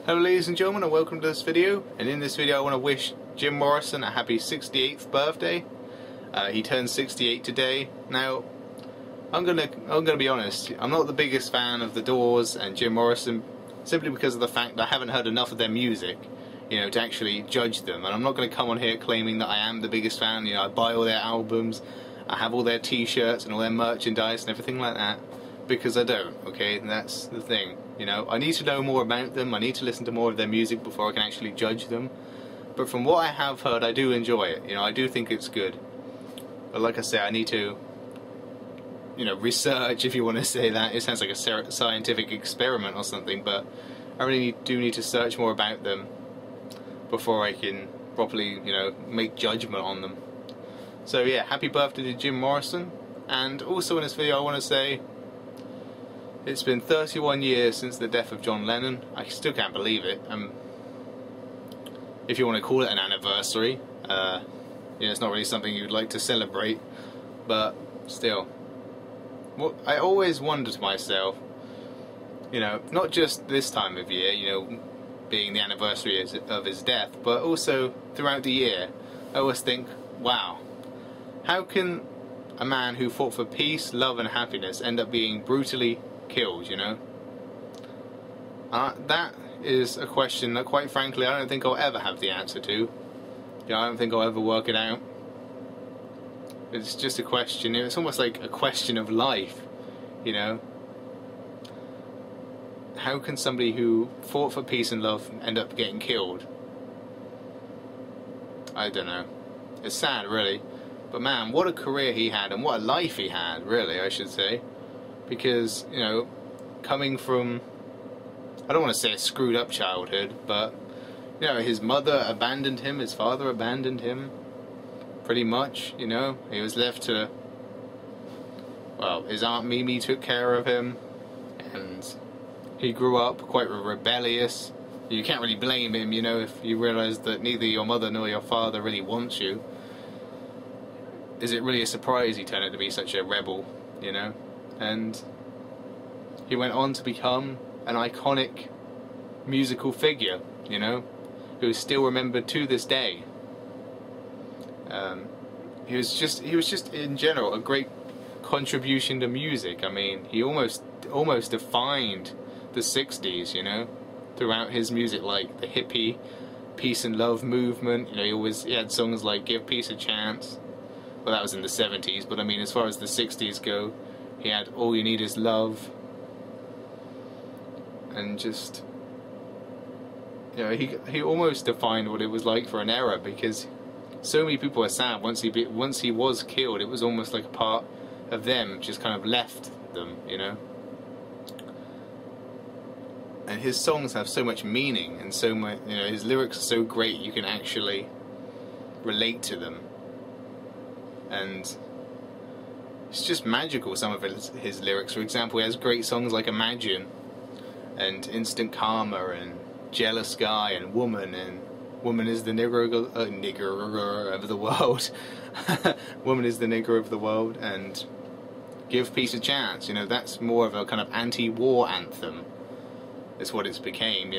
Hello ladies and gentlemen, and welcome to this video. And in this video I want to wish Jim Morrison a happy 68th birthday. He turned 68 today. Now, I'm gonna be honest, I'm not the biggest fan of the Doors and Jim Morrison, simply because of the fact that I haven't heard enough of their music, to actually judge them. And I'm not going to come on here claiming that I am the biggest fan. I buy all their albums, I have all their t-shirts and all their merchandise and everything like that, because I don't, okay? And that's the thing. I need to know more about them, I need to listen to more of their music before I can actually judge them. But from what I have heard, I do enjoy it. I do think it's good. But like I say, I need to, research, if you want to say that. It sounds like a scientific experiment or something, but I really do need to search more about them before I can properly, make judgment on them. So yeah, happy birthday to Jim Morrison. And also in this video I want to say, it's been 31 years since the death of John Lennon. I still can't believe it. If you want to call it an anniversary, it's not really something you'd like to celebrate, but still. I always wonder to myself, not just this time of year, being the anniversary of his death, but also throughout the year, I always think, wow, how can a man who fought for peace, love and happiness end up being brutally killed, That is a question that, quite frankly, I don't think I'll ever have the answer to. I don't think I'll ever work it out. It's just a question. It's almost like a question of life, How can somebody who fought for peace and love end up getting killed? I don't know. It's sad, really. But man, what a career he had, and what a life he had, really, I should say. Because, coming from, I don't want to say a screwed up childhood, but, his mother abandoned him, his father abandoned him, pretty much, he was left to, well, his Aunt Mimi took care of him, and he grew up quite rebellious. You can't really blame him, if you realise that neither your mother nor your father really wants you. Is it really a surprise he turned out to be such a rebel, And he went on to become an iconic musical figure, who is still remembered to this day. He was just in general a great contribution to music. I mean, he almost defined the 60s, throughout his music, like the hippie, peace and love movement. He had songs like "Give Peace a Chance." Well, that was in the 70s, but I mean, as far as the 60s go, he had "All You Need Is Love," and just, he almost defined what it was like for an era, because so many people are sad once he was killed. It was almost like a part of them just kind of left them, And his songs have so much meaning, and so much, his lyrics are so great you can actually relate to them. And it's just magical, some of his lyrics. For example, he has great songs like "Imagine" and "Instant Karma" and "Jealous Guy" and "Woman" and "Woman is the nigger of the world." "Woman is the nigger of the world" and "Give Peace a Chance." That's more of a kind of anti-war anthem. It's what it's became,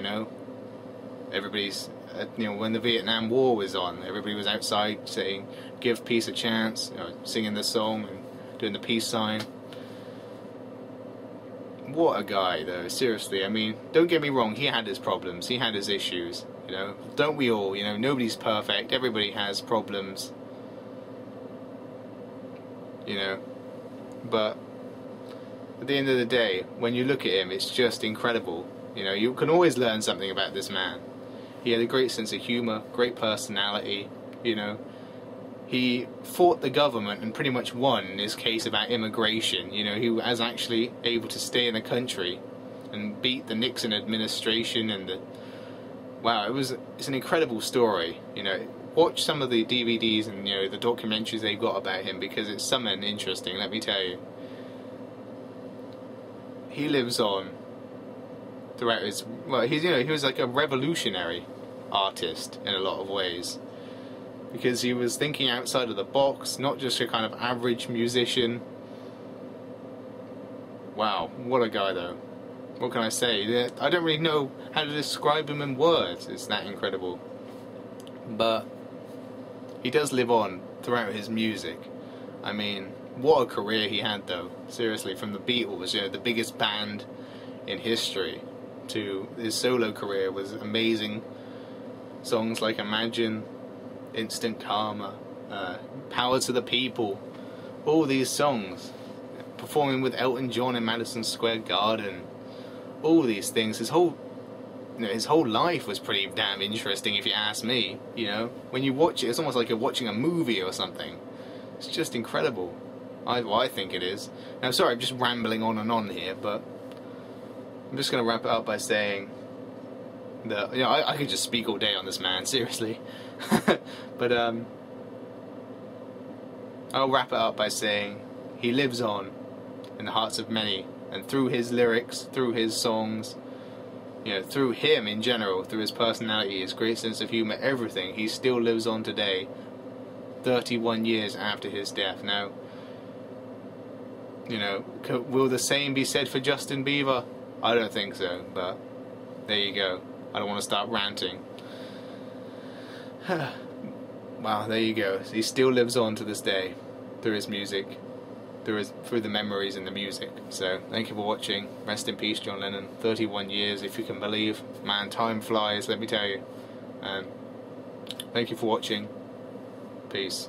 Everybody's, when the Vietnam War was on, everybody was outside saying, "Give peace a chance," singing the song and doing the peace sign. What a guy, though, seriously. I mean, don't get me wrong, he had his problems, he had his issues, Don't we all, nobody's perfect, everybody has problems, But at the end of the day, when you look at him, it's just incredible. You can always learn something about this man. He had a great sense of humour, great personality, He fought the government and pretty much won in his case about immigration. He was actually able to stay in the country and beat the Nixon administration and wow, it's an incredible story, Watch some of the DVDs and, the documentaries they've got about him, because it's something interesting, let me tell you. He lives on throughout his, well, he was like a revolutionary artist in a lot of ways, because he was thinking outside of the box, not just a kind of average musician. Wow, what a guy though. what can I say? I don't really know how to describe him in words. It's that incredible. But he does live on throughout his music. I mean, what a career he had, though. Seriously, from the Beatles, you know, the biggest band in history, to his solo career was amazing. Songs like Imagine, Instant Karma, Power to the People, all these songs. Performing with Elton John in Madison Square Garden, all these things. His whole life was pretty damn interesting, if you ask me. You know, when you watch it, it's almost like you're watching a movie or something. It's just incredible. I think it is. Now, I'm sorry, I'm just rambling on and on here, but I'm just going to wrap it up by saying that, you know, I could just speak all day on this man, seriously. But I'll wrap it up by saying he lives on in the hearts of many, and through his lyrics, through his songs, you know, through him in general, through his personality, his great sense of humour, everything, he still lives on today, 31 years after his death. Now, you know, will the same be said for Justin Bieber? I don't think so, but there you go. I don't want to start ranting. Wow, there you go. He still lives on to this day through his music, through the memories and the music. So thank you for watching. Rest in peace, John Lennon. 31 years, if you can believe. Man, time flies, let me tell you. Thank you for watching. Peace.